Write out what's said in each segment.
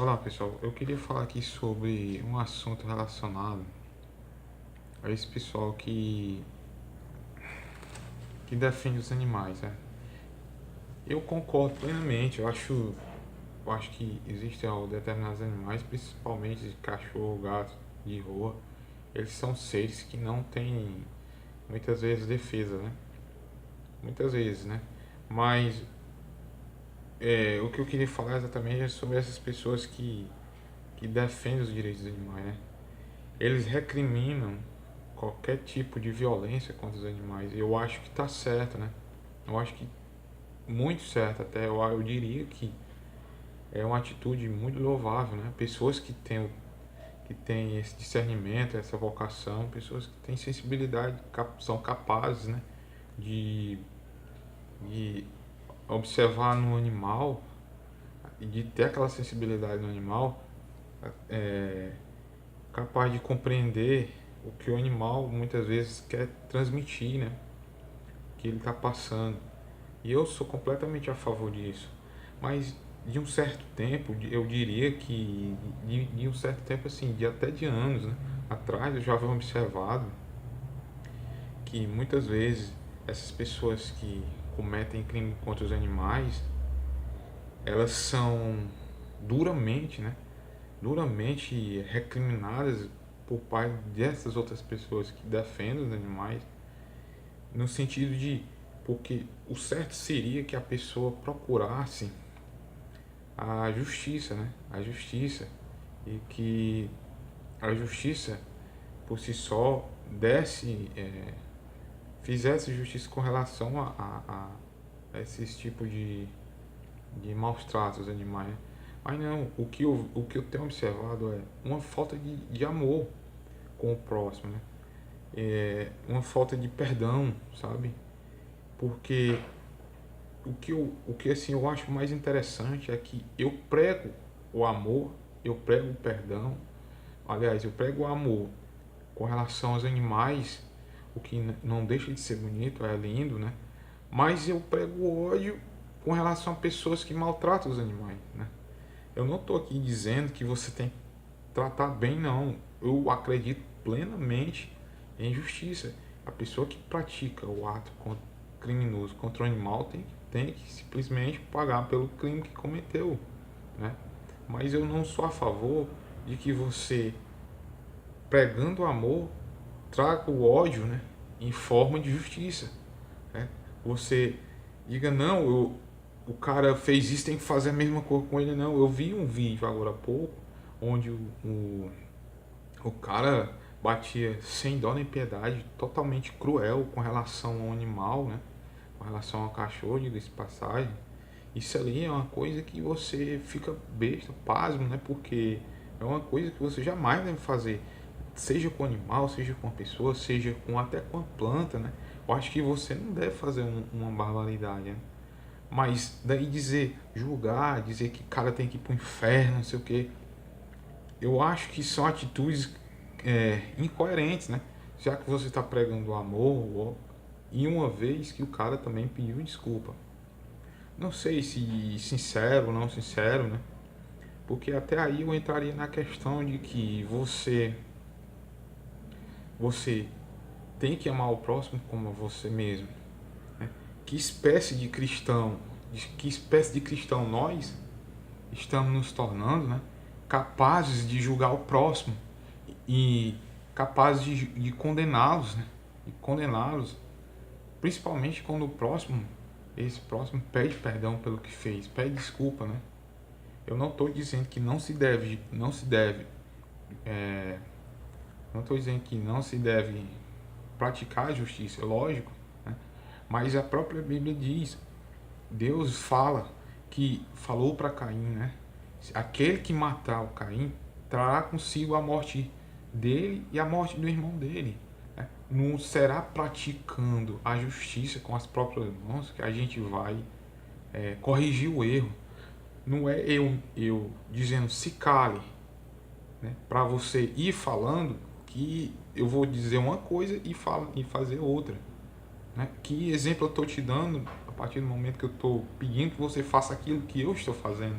Olá pessoal, eu queria falar aqui sobre um assunto relacionado a esse pessoal que defende os animais, né? Eu concordo plenamente, eu acho que existem determinados animais, principalmente de cachorro, gato, de rua, eles são seres que não têm muitas vezes defesa, né? Muitas vezes, né? Mas o que eu queria falar exatamente é sobre essas pessoas que defendem os direitos dos animais, né? Eles recriminam qualquer tipo de violência contra os animais. Eu acho que está certo, né? Eu acho que muito certo até. Eu diria que é uma atitude muito louvável, né? Pessoas que têm esse discernimento, essa vocação, pessoas que têm sensibilidade, são capazes, né? De, de observar no animal e de ter aquela sensibilidade no animal, é, capaz de compreender o que o animal muitas vezes quer transmitir, né? Que ele está passando. E eu sou completamente a favor disso. Mas de um certo tempo, eu diria que de um certo tempo assim, de até de anos, né, atrás, eu já havia observado que muitas vezes essas pessoas que cometem crime contra os animais, elas são duramente, né, duramente recriminadas por parte dessas outras pessoas que defendem os animais, no sentido de porque o certo seria que a pessoa procurasse a justiça, né? A justiça, e que a justiça por si só fizesse justiça com relação a esses tipos de maus tratos aos animais, né? Mas não, o que eu tenho observado é uma falta de amor com o próximo, né? Uma falta de perdão, sabe? Porque o que assim eu acho mais interessante é que eu prego o amor, eu prego o perdão, aliás, eu prego o amor com relação aos animais, o que não deixa de ser bonito, é lindo, né? Mas eu prego o ódio com relação a pessoas que maltratam os animais, né? Eu não estou aqui dizendo que você tem que tratar bem, não. Eu acredito plenamente em justiça. A pessoa que pratica o ato criminoso contra o animal tem que simplesmente pagar pelo crime que cometeu, né? Mas eu não sou a favor de que você, pregando o amor, traga o ódio, né, em forma de justiça, né? Você diga, não, o cara fez isso, tem que fazer a mesma coisa com ele. Não, eu vi um vídeo agora há pouco onde o cara batia sem dó nem piedade, totalmente cruel com relação ao animal, né? Com relação ao cachorro, diga-se de passagem. Isso ali é uma coisa que você fica besta, pasmo, né? Porque é uma coisa que você jamais deve fazer, seja com animal, seja com a pessoa, seja até com a planta, né? Eu acho que você não deve fazer uma barbaridade, né? Mas daí julgar, dizer que o cara tem que ir pro inferno, não sei o que, eu acho que são atitudes incoerentes, né? Já que você está pregando o amor, e uma vez que o cara também pediu desculpa. Não sei se sincero ou não sincero, né? Porque até aí eu entraria na questão de que você tem que amar o próximo como você mesmo, né? Que espécie de cristão nós estamos nos tornando, né? Capazes de julgar o próximo e capazes de condená-los, né? De condená-los, principalmente quando esse próximo pede perdão pelo que fez, pede desculpa, né? Eu não estou dizendo que não estou dizendo que não se deve praticar a justiça, lógico, né? Mas a própria Bíblia diz, Deus falou para Caim, né? Aquele que matar o Caim trará consigo a morte dele e a morte do irmão dele, né? Não será praticando a justiça com as próprias mãos que a gente vai corrigir o erro. Não é eu dizendo se cale, né, para você ir falando que eu vou dizer uma coisa e fazer outra, né? Que exemplo eu estou te dando a partir do momento que eu estou pedindo que você faça aquilo que eu estou fazendo,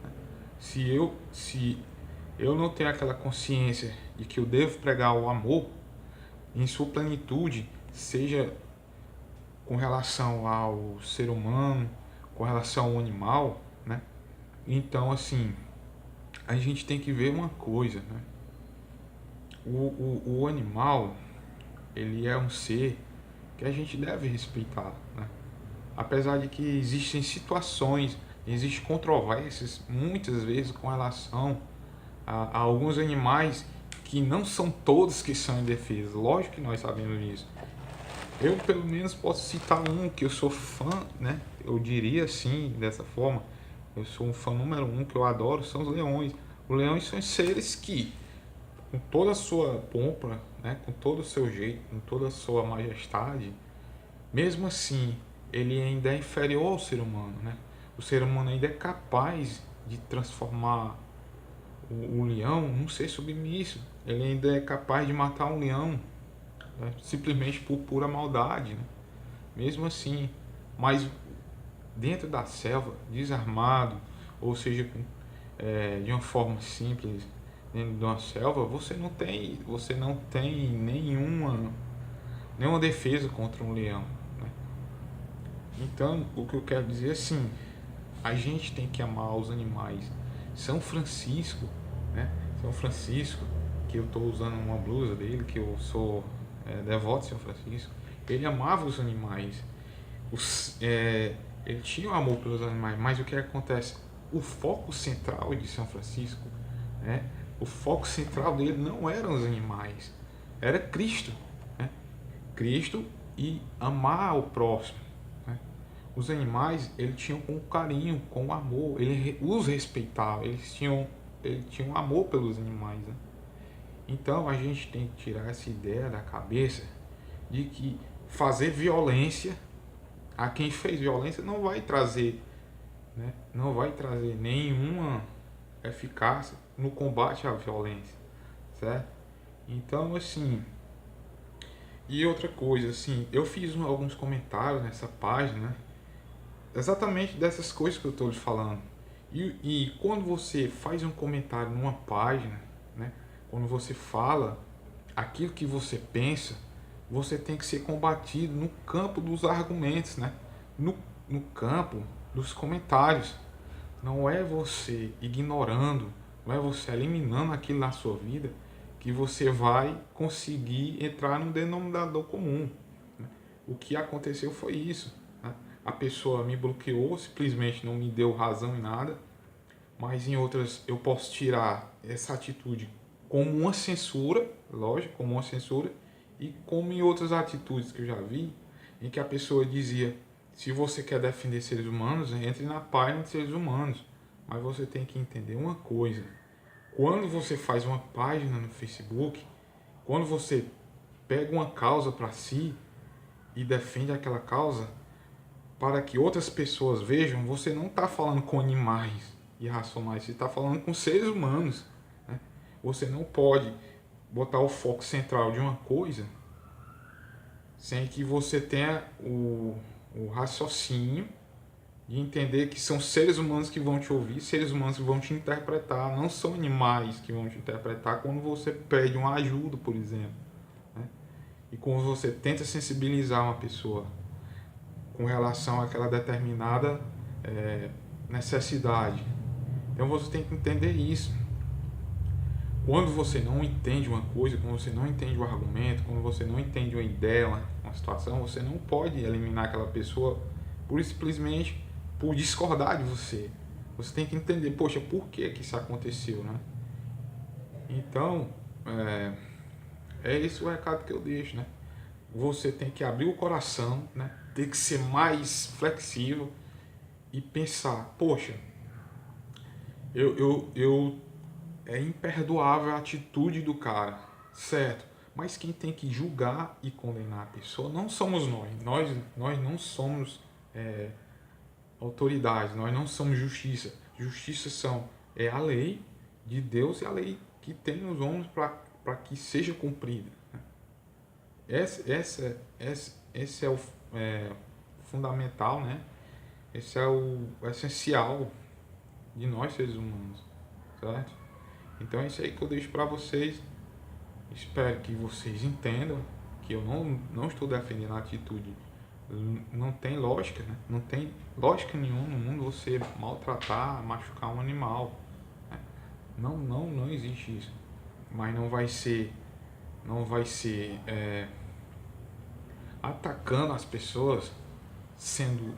né? Se eu não tenho aquela consciência de que eu devo pregar o amor em sua plenitude, seja com relação ao ser humano, com relação ao animal, né? Então, assim, a gente tem que ver uma coisa, né? O animal, ele é um ser que a gente deve respeitar, né? Apesar de que existem situações, existem controvérsias muitas vezes com relação a alguns animais que não são todos que são indefesos. Lógico que nós sabemos disso. Eu pelo menos posso citar um que eu sou fã, né? Eu diria assim, dessa forma, eu sou um fã número um que eu adoro, são os leões. Os leões são seres que, com toda a sua pompa, né? Com todo o seu jeito, com toda a sua majestade, mesmo assim, ele ainda é inferior ao ser humano, né? O ser humano ainda é capaz de transformar o leão num ser submisso. Ele ainda é capaz de matar um leão, né? Simplesmente por pura maldade, né? Mesmo assim, mas dentro da selva, desarmado, ou seja, de uma forma simples, dentro de uma selva, você não tem nenhuma defesa contra um leão, né? Então, o que eu quero dizer é assim, a gente tem que amar os animais. São Francisco, né? São Francisco, que eu estou usando uma blusa dele, que eu sou devoto de São Francisco. Ele amava os animais. Ele tinha um amor pelos animais, mas o que acontece? O foco central de São Francisco, né? O foco central dele não eram os animais, era Cristo, né? Cristo e amar o próximo, né? Os animais, ele tinham com carinho, com amor, ele os respeitava, ele tinha um amor pelos animais, né? Então a gente tem que tirar essa ideia da cabeça de que fazer violência a quem fez violência não vai trazer, né? Não vai trazer nenhuma eficácia no combate à violência, certo? Então, assim, e outra coisa, assim, eu fiz alguns comentários nessa página, né? Exatamente dessas coisas que eu estou lhe falando. E quando você faz um comentário numa página, né? Quando você fala aquilo que você pensa, você tem que ser combatido no campo dos argumentos, né? No, no campo dos comentários. Não é você ignorando, não é você eliminando aquilo na sua vida que você vai conseguir entrar no denominador comum, né? O que aconteceu foi isso, né? A pessoa me bloqueou, simplesmente não me deu razão em nada, mas em outras eu posso tirar essa atitude como uma censura, lógico, como uma censura, e como em outras atitudes que eu já vi, em que a pessoa dizia: se você quer defender seres humanos, entre na página de seres humanos. Mas você tem que entender uma coisa: quando você faz uma página no Facebook, quando você pega uma causa para si e defende aquela causa para que outras pessoas vejam, você não está falando com animais irracionais, você está falando com seres humanos, né? Você não pode botar o foco central de uma coisa sem que você tenha o raciocínio de entender que são seres humanos que vão te ouvir, seres humanos que vão te interpretar, não são animais que vão te interpretar quando você pede uma ajuda, por exemplo, né? E quando você tenta sensibilizar uma pessoa com relação àquela determinada necessidade. Então você tem que entender isso. Quando você não entende uma coisa, quando você não entende o argumento, quando você não entende uma ideia, uma situação, você não pode eliminar aquela pessoa simplesmente por discordar de você. Você tem que entender, poxa, por que isso aconteceu, né? Então, é esse o recado que eu deixo, né? Você tem que abrir o coração, né? Tem que ser mais flexível e pensar, poxa, eu é imperdoável a atitude do cara, certo? Mas quem tem que julgar e condenar a pessoa não somos nós. Nós não somos autoridade, nós não somos justiça. Justiça é a lei de Deus e a lei que tem nos homens para que seja cumprida. Esse é o fundamental, né? Esse é o essencial de nós seres humanos. certo? Então é isso aí que eu deixo para vocês. Espero que vocês entendam que eu não estou defendendo a atitude. Não tem lógica, né? Não tem lógica nenhuma no mundo você maltratar, machucar um animal, né? Não existe isso. Mas não vai ser atacando as pessoas, sendo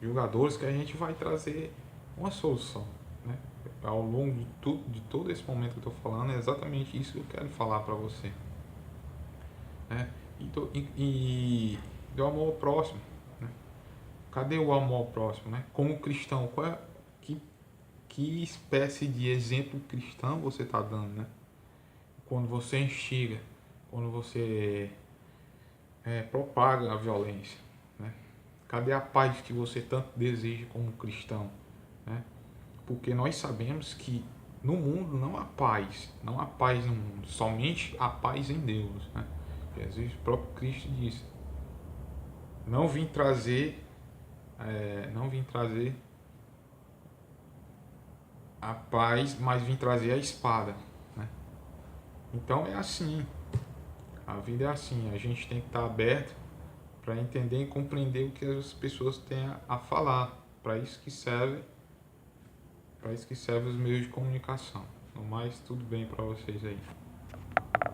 julgadores, que a gente vai trazer uma solução, né? Ao longo de todo esse momento que eu estou falando, é exatamente isso que eu quero falar para você, né? E do amor ao próximo, né? Cadê o amor ao próximo, né? Como cristão, que espécie de exemplo cristão você está dando, né? Quando você instiga, quando você propaga a violência, né? Cadê a paz que você tanto deseja como cristão, né? Porque nós sabemos que no mundo não há paz, não há paz no mundo, somente há paz em Deus, né? Jesus, o próprio Cristo disse: não vim trazer, não vim trazer a paz, mas vim trazer a espada, né? Então é assim, a vida é assim, a gente tem que estar aberto para entender e compreender o que as pessoas têm a falar. Para isso que serve os meios de comunicação. No mais, tudo bem para vocês aí.